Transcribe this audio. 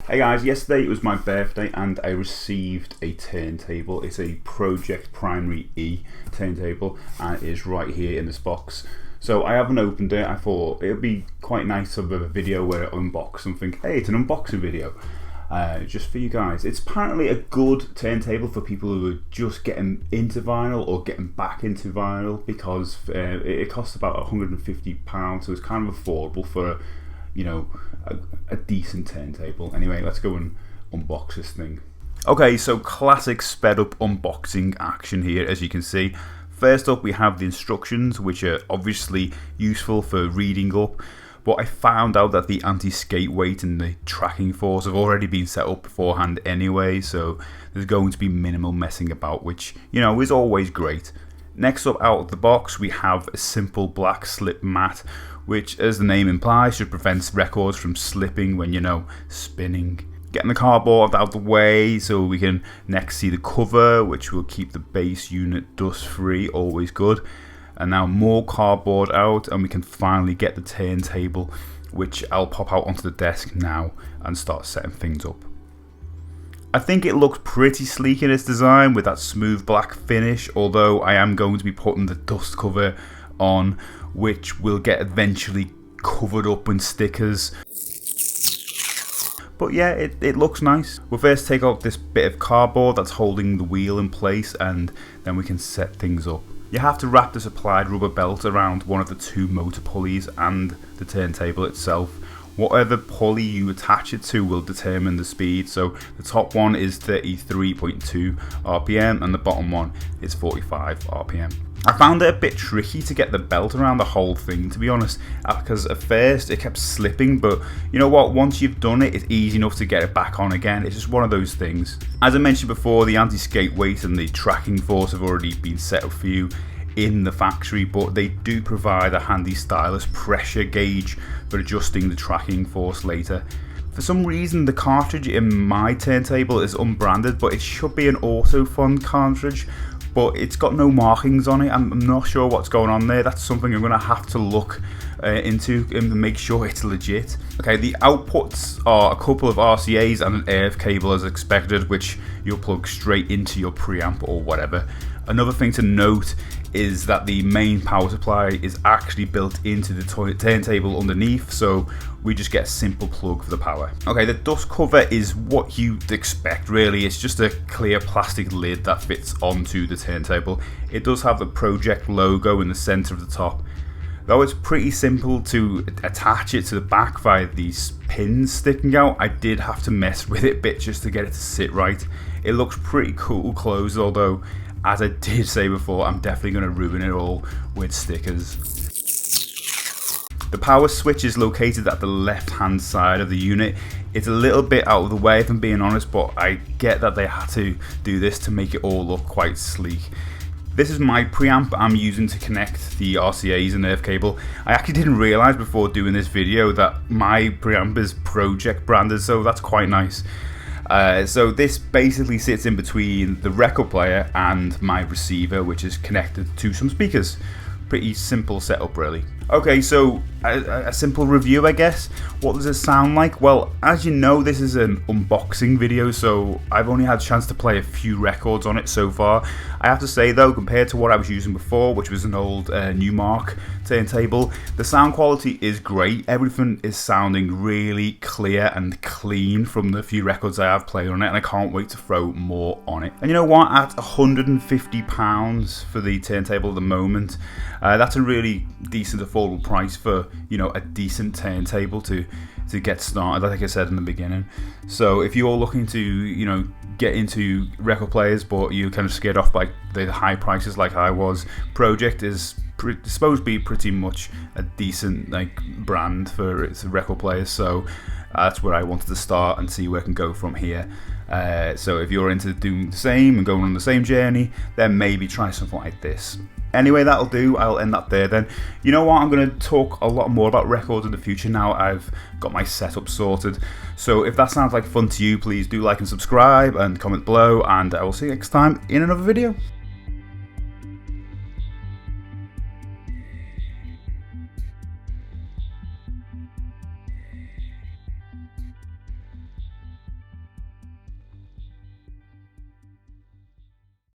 Hey guys, yesterday it was my birthday and I received a turntable. It's a Pro-Ject Primary E turntable and it is right here in this box. So I haven't opened it. I thought it would be quite nice to have a video where I unbox something. Hey, it's an unboxing video just for you guys. It's apparently a good turntable for people who are just getting into vinyl or getting back into vinyl, because it costs about £150, so it's kind of affordable for a decent turntable. Anyway, let's go and unbox this thing. Okay, so classic sped up unboxing action here, as you can see. First up, we have the instructions, which are obviously useful for reading up, but I found out that the anti-skate weight and the tracking force have already been set up beforehand anyway, so there's going to be minimal messing about, which is always great. Next up, out of the box, we have a simple black slip mat, which, as the name implies, should prevent records from slipping when spinning. Getting the cardboard out of the way so we can next see the cover, which will keep the base unit dust free, always good. And now more cardboard out, and we can finally get the turntable, which I'll pop out onto the desk now and start setting things up. I think it looks pretty sleek in its design with that smooth black finish, although I am going to be putting the dust cover on, which will get eventually covered up in stickers. But yeah, it looks nice. We'll first take off this bit of cardboard that's holding the wheel in place, and then we can set things up. You have to wrap the supplied rubber belt around one of the two motor pulleys and the turntable itself. Whatever pulley you attach it to will determine the speed, so the top one is 33.2 RPM and the bottom one is 45 RPM. I found it a bit tricky to get the belt around the whole thing, to be honest, because at first it kept slipping, but you know what, once you've done it, it's easy enough to get it back on again. It's just one of those things. As I mentioned before, the anti-skate weight and the tracking force have already been set up for you in the factory, but they do provide a handy stylus pressure gauge for adjusting the tracking force later. For some reason, the cartridge in my turntable is unbranded, but it should be an Autofund cartridge, but it's got no markings on it. I'm not sure what's going on there. That's something I'm going to have to look into and make sure it's legit. Okay, the outputs are a couple of RCAs and an AF cable as expected, which you'll plug straight into your preamp or whatever. Another thing to note is that the main power supply is actually built into the turntable underneath, so we just get a simple plug for the power. Okay, the dust cover is what you'd expect really. It's just a clear plastic lid that fits onto the turntable. It does have the Pro-Ject logo in the center of the top. Though it's pretty simple to attach it to the back via these pins sticking out, I did have to mess with it a bit just to get it to sit right. It looks pretty cool closed, although as I did say before, I'm definitely going to ruin it all with stickers. The power switch is located at the left hand side of the unit. It's a little bit out of the way if I'm being honest, but I get that they had to do this to make it all look quite sleek. This is my preamp I'm using to connect the RCAs and AF cable. I actually didn't realise before doing this video that my preamp is Pro-Ject branded, so that's quite nice. So this basically sits in between the record player and my receiver, which is connected to some speakers. Pretty simple setup really. Okay, so a simple review, I guess. What does it sound like? Well, as you know, this is an unboxing video, so I've only had a chance to play a few records on it so far. I have to say though, compared to what I was using before, which was an old Newmark turntable, the sound quality is great. Everything is sounding really clear and clean from the few records I have played on it, and I can't wait to throw more on it. And you know what, at £150 for the turntable at the moment, that's a really decent affordable price for a decent turntable to get started, like I said in the beginning. So if you're looking to get into record players but you're kind of scared off by the high prices like I was, Pro-Ject is supposed to be pretty much a decent brand for its record players, so that's where I wanted to start and see where I can go from here. So if you're into doing the same and going on the same journey, then maybe try something like this. Anyway, that'll do. I'll end that there then. You know what? I'm going to talk a lot more about records in the future now I've got my setup sorted. So if that sounds like fun to you, please do like and subscribe and comment below, and I will see you next time in another video.